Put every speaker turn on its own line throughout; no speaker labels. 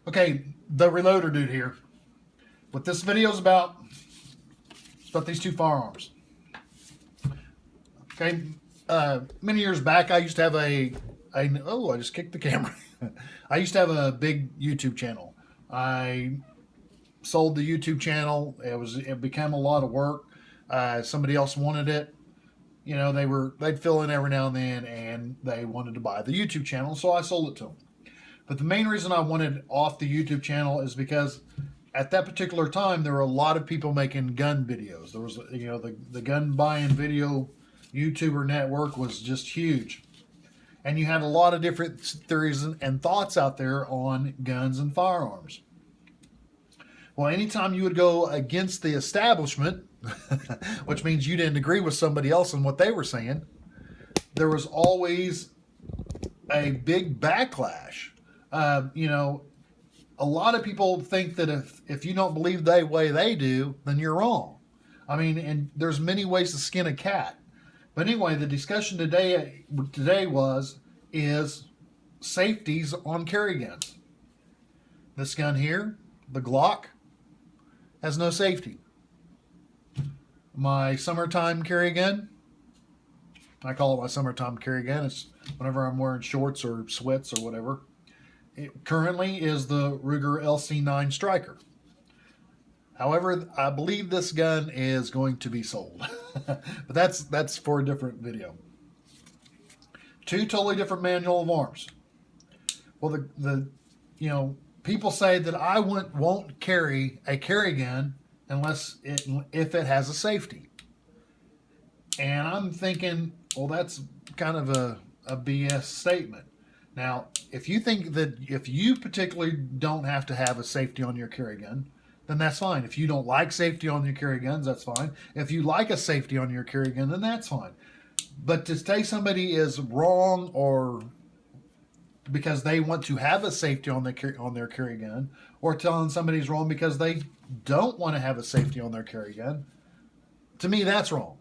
Okay, the reloader dude here. What this video is about, it's about these two firearms. Okay, many years back, I used to have oh, I just kicked the camera. I used to have a big YouTube channel. I sold the YouTube channel. It became a lot of work. Somebody else wanted it. You know, they'd fill in every now and then, and they wanted to buy the YouTube channel, so I sold it to them. But the main reason I wanted off the YouTube channel is because at that particular time there were a lot of people making gun videos. There was, you know, the gun buying video YouTuber network was just huge, and you had a lot of different theories and thoughts out there on guns and firearms. Well, anytime you would go against the establishment, which means you didn't agree with somebody else on what they were saying, there was always a big backlash. You know, a lot of people think that if you don't believe the way they do, then you're wrong. I mean, and there's many ways to skin a cat. But anyway, the discussion today is safeties on carry guns. This gun here, the Glock, has no safety. My summertime carry gun, I call it my summertime carry gun. It's whenever I'm wearing shorts or sweats or whatever. It currently is the Ruger LC9 Striker. However, I believe this gun is going to be sold, but that's for a different video. Two totally different manual of arms. Well, the you know, people say that I won't carry a carry gun if it has a safety, and I'm thinking, well, that's kind of a BS statement. Now, if you think that if you particularly don't have to have a safety on your carry gun, then that's fine. If you don't like safety on your carry guns, that's fine. If you like a safety on your carry gun, then that's fine. But to say somebody is wrong or because they want to have a safety on their carry gun, or telling somebody's wrong because they don't want to have a safety on their carry gun, to me that's wrong.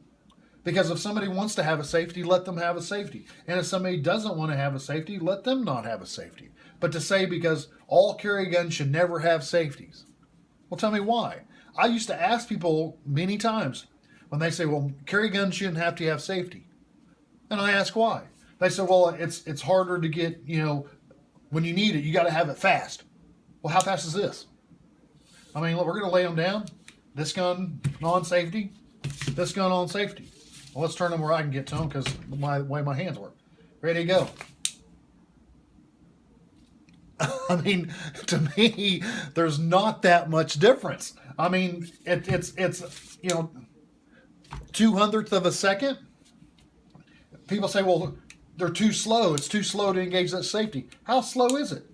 Because if somebody wants to have a safety, let them have a safety. And if somebody doesn't want to have a safety, let them not have a safety. But to say because all carry guns should never have safeties, well, tell me why. I used to ask people many times when they say, well, carry guns shouldn't have to have safety. And I ask why. They say, well, it's harder to get, you know, when you need it, you got to have it fast. Well, how fast is this? I mean, look, we're going to lay them down. This gun on safety, this gun on safety. Well, let's turn them where I can get to them because the way my hands work. Ready to go. I mean, to me, there's not that much difference. I mean, it's you know, 200th of a second. People say, well, they're too slow. It's too slow to engage that safety. How slow is it?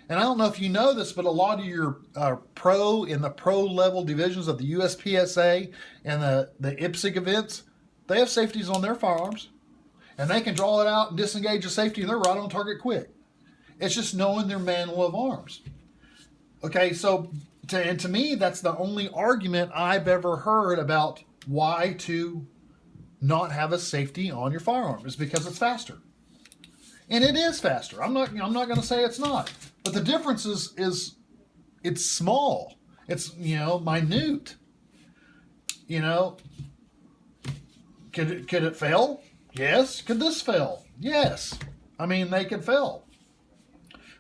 And I don't know if you know this, but a lot of your pro level divisions of the USPSA and the IPSC events, they have safeties on their firearms, and they can draw it out and disengage the safety, and they're right on target quick. It's just knowing their manual of arms. Okay, so to me, that's the only argument I've ever heard about why to not have a safety on your firearm is because it's faster, and it is faster. I'm not going to say it's not, but the difference is it's small. It's, you know, minute. You know. Could it fail? Yes. Could this fail? Yes. I mean, they could fail.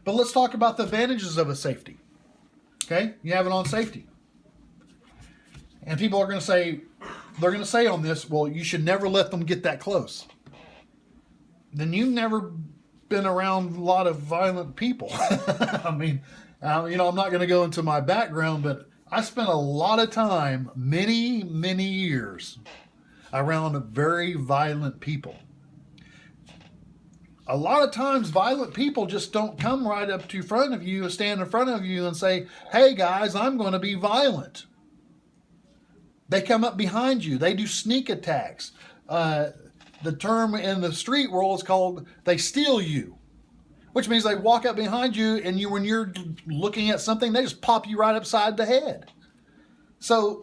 But let's talk about the advantages of a safety. Okay? You have it on safety. And people are going to say, they're going to say on this, well, you should never let them get that close. Then you've never been around a lot of violent people. I mean, you know, I'm not going to go into my background, but I spent a lot of time, many, many years, around very violent people. A lot of times violent people just don't come right up to front of you and stand in front of you and say, hey guys, I'm going to be violent. They come up behind you. They do sneak attacks. The term in the street world is called they steal you, which means they walk up behind you and when you're looking at something, they just pop you right upside the head. So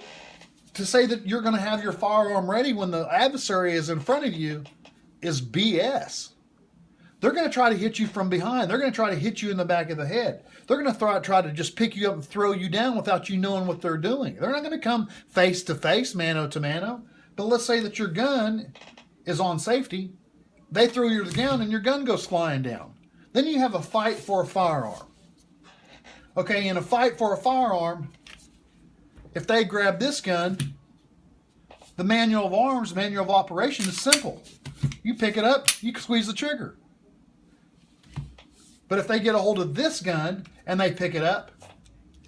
to say that you're going to have your firearm ready when the adversary is in front of you is BS. they're going to try to hit you from behind. They're going to try to hit you in the back of the head. They're going to try to just pick you up and throw you down without you knowing what they're doing. They're not going to come face to face, mano to mano. But let's say that your gun is on safety. They throw you down and your gun goes flying down. Then you have a fight for a firearm. Okay, in a fight for a firearm, if they grab this gun, the manual of arms, manual of operation is simple. You pick it up, you can squeeze the trigger. But if they get a hold of this gun and they pick it up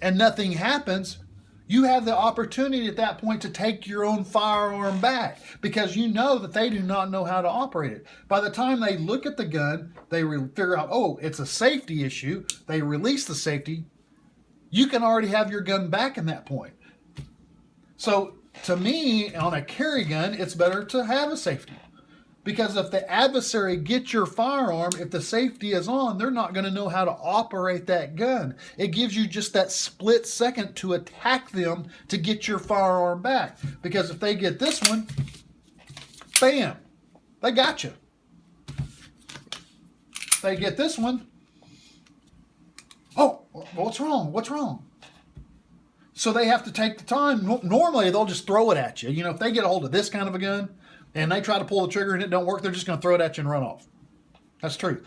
and nothing happens, you have the opportunity at that point to take your own firearm back because you know that they do not know how to operate it. By the time they look at the gun, they figure out, oh, it's a safety issue. They release the safety. You can already have your gun back in that point. So to me, on a carry gun, it's better to have a safety. Because if the adversary gets your firearm, if the safety is on, they're not going to know how to operate that gun. It gives you just that split second to attack them to get your firearm back. Because if they get this one, bam, they got you. If they get this one, oh, what's wrong? What's wrong? So they have to take the time. Normally, they'll just throw it at you. You know, if they get a hold of this kind of a gun, and they try to pull the trigger and it don't work, they're just going to throw it at you and run off. That's true.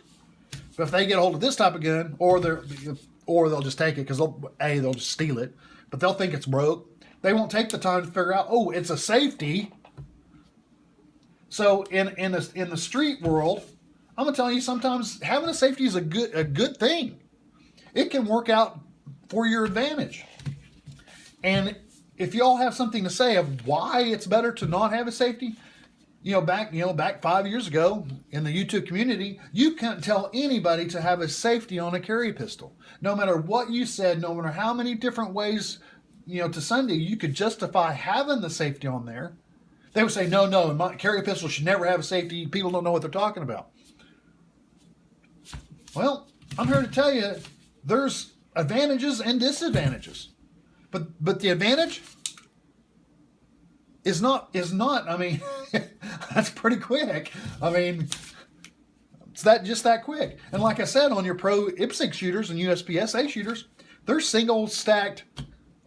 But if they get a hold of this type of gun, or they'll just take it because they'll just steal it, but they'll think it's broke. They won't take the time to figure out, oh, it's a safety. So in the street world, I'm gonna tell you, sometimes having a safety is a good thing. It can work out for your advantage. And if y'all have something to say of why it's better to not have a safety, back 5 years ago in the YouTube community, you couldn't tell anybody to have a safety on a carry pistol. No matter what you said, no matter how many different ways, to Sunday, you could justify having the safety on there. They would say, no, my carry pistol should never have a safety. People don't know what they're talking about. Well, I'm here to tell you, there's advantages and disadvantages. But the advantage is not, I mean, that's pretty quick. I mean, it's just that quick. And like I said, on your pro IPSC shooters and USPSA shooters, they're single stacked,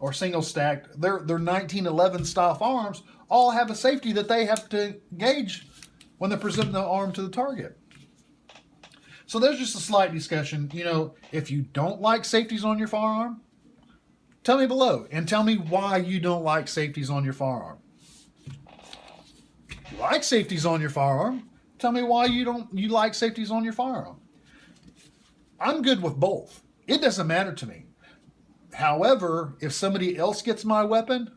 they're 1911 style firearms, all have a safety that they have to gauge when they're presenting the arm to the target. So there's just a slight discussion. If you don't like safeties on your firearm, tell me below and tell me why you don't like safeties on your firearm. If you like safeties on your firearm, tell me why you like safeties on your firearm. I'm good with both. It doesn't matter to me. However, if somebody else gets my weapon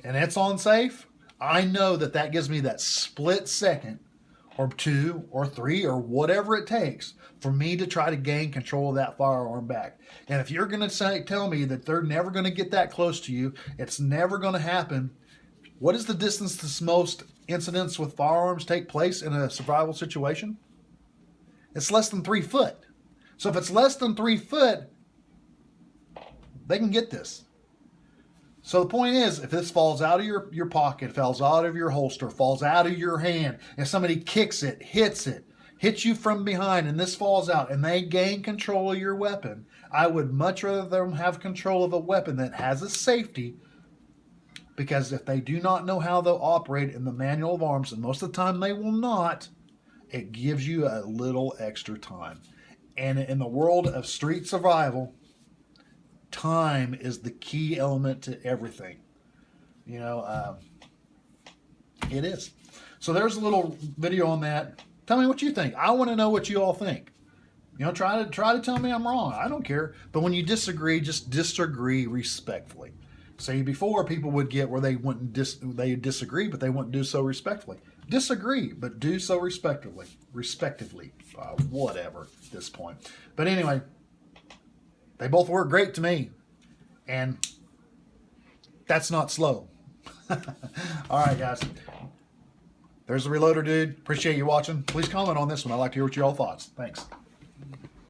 and it's on safe, I know that gives me that split second or 2 or 3 or whatever it takes for me to try to gain control of that firearm back. And if you're going to tell me that they're never going to get that close to you, it's never going to happen. What is the distance that most incidents with firearms take place in a survival situation? It's less than 3 foot. So if it's less than 3 foot, they can get this. So the point is, if this falls out of your pocket, falls out of your holster, falls out of your hand, if somebody kicks it, hits you from behind, and this falls out, and they gain control of your weapon, I would much rather them have control of a weapon that has a safety, because if they do not know how they'll operate in the manual of arms, and most of the time they will not, it gives you a little extra time. And in the world of street survival, time is the key element to everything. It is. So there's a little video on that. Tell me what you think. I want to know what you all think. Try to tell me I'm wrong. I don't care. But when you disagree, just disagree respectfully. See, before people would get where they disagree, but they wouldn't do so respectfully. Disagree, but do so respectively. Whatever at this point. But anyway, they both work great to me. And that's not slow. All right, guys. There's the Reloader dude. Appreciate you watching. Please comment on this one. I'd like to hear what your all thoughts. Thanks.